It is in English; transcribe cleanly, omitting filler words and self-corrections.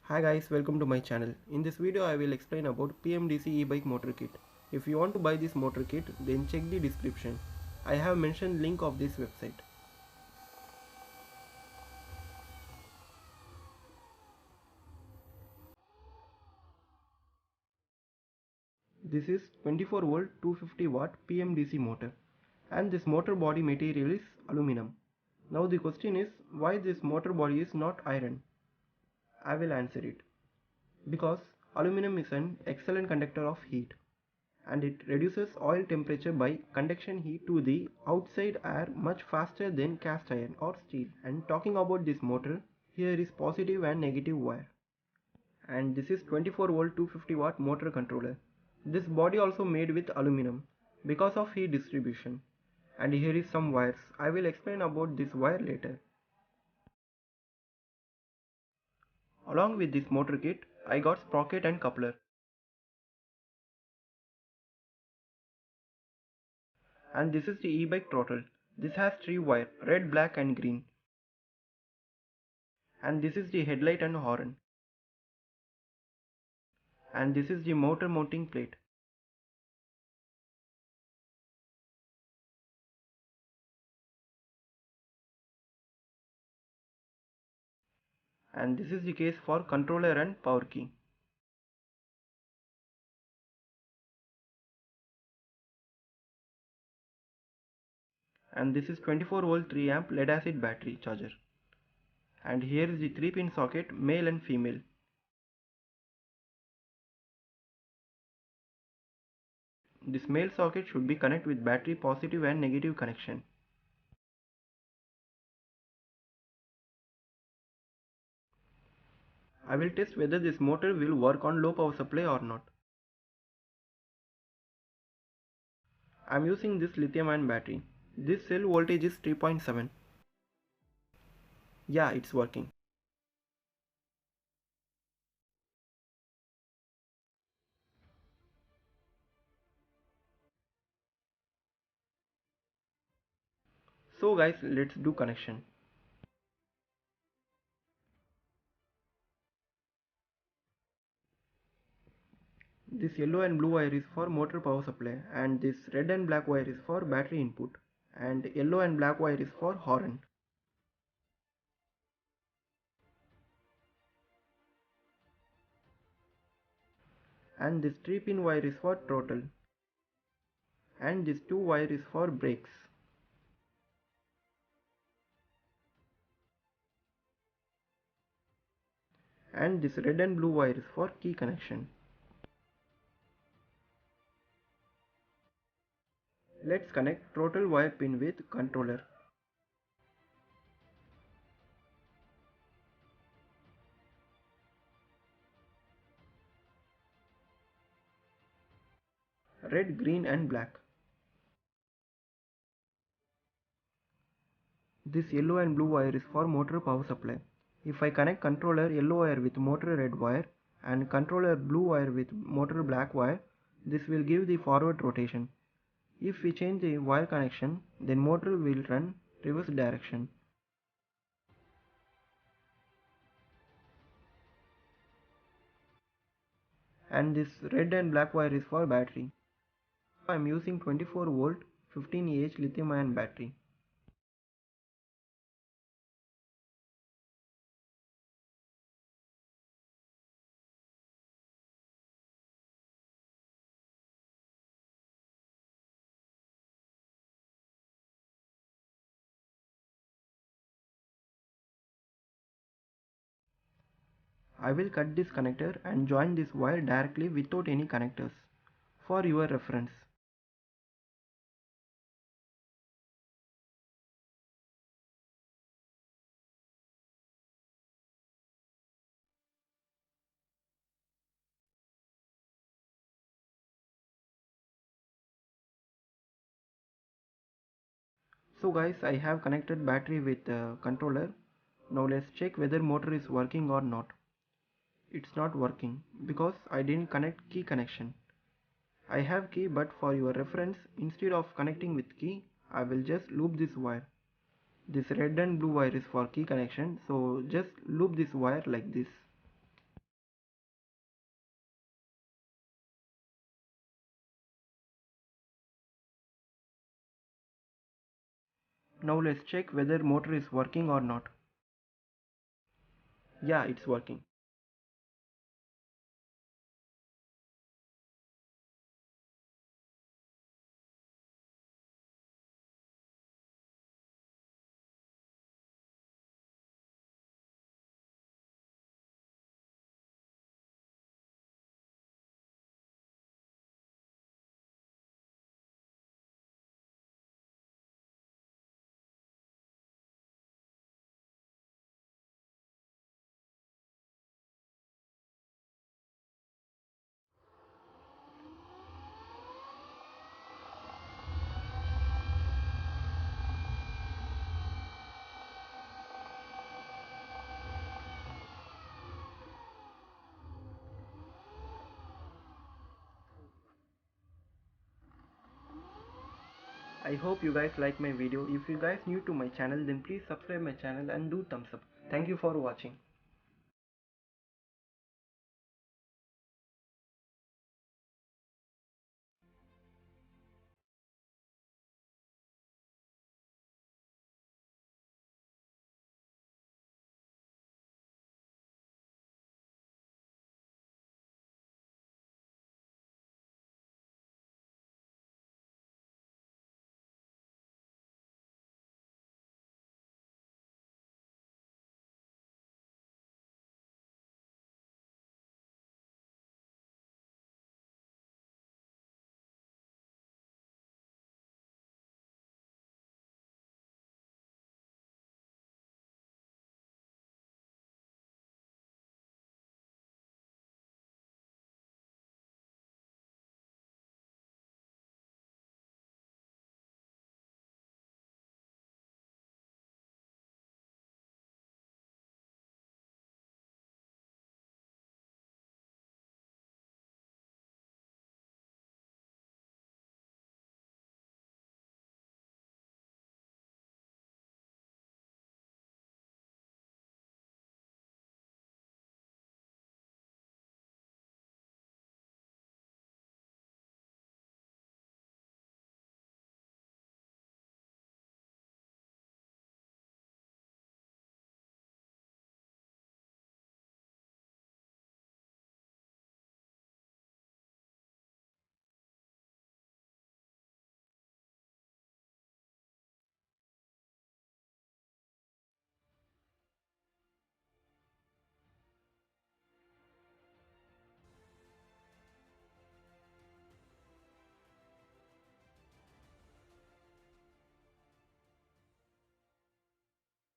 Hi guys, welcome to my channel. In this video I will explain about PMDC e-bike motor kit. If you want to buy this motor kit, then check the description. I have mentioned link of this website. This is 24 volt 250 watt PMDC motor and this motor body material is aluminum. Now the question is why this motor body is not iron? I will answer it. Because aluminum is an excellent conductor of heat and it reduces oil temperature by conduction heat to the outside air much faster than cast iron or steel. And talking about this motor, here is positive and negative wire. And this is 24 volt 250 watt motor controller. This body also made with aluminum because of heat distribution. And here is some wires. I will explain about this wire later. Along with this motor kit, I got sprocket and coupler. And this is the e-bike throttle. This has 3 wires, red, black and green. And this is the headlight and horn. And this is the motor mounting plate. And this is the case for controller and power key. And this is 24 volt 3 amp lead acid battery charger. And here is the 3-pin socket, male and female. This male socket should be connected with battery positive and negative connection. I will test whether this motor will work on low power supply or not. I am using this lithium ion battery. This cell voltage is 3.7. Yeah, it's working. So guys, let's do connection. This yellow and blue wire is for motor power supply and this red and black wire is for battery input and yellow and black wire is for horn. And this 3-pin wire is for throttle and this 2 wire is for brakes. And this red and blue wire is for key connection. Let's connect throttle wire pin with controller. Red, green and black. This yellow and blue wire is for motor power supply. If I connect controller yellow wire with motor red wire and controller blue wire with motor black wire, this will give the forward rotation. If we change the wire connection, then motor will run reverse direction. And this red and black wire is for battery. I am using 24 volt 15Ah lithium ion battery. I will cut this connector and join this wire directly without any connectors for your reference. So guys, I have connected battery with the controller. Now let's check whether motor is working or not. It's not working because I didn't connect key connection. I have key, but for your reference, instead of connecting with key, I will just loop this wire. This red and blue wire is for key connection, so just loop this wire like this. Now let's check whether motor is working or not. Yeah, it's working. I hope you guys like my video. If you guys new to my channel, then please subscribe my channel and do thumbs up. Thank you for watching.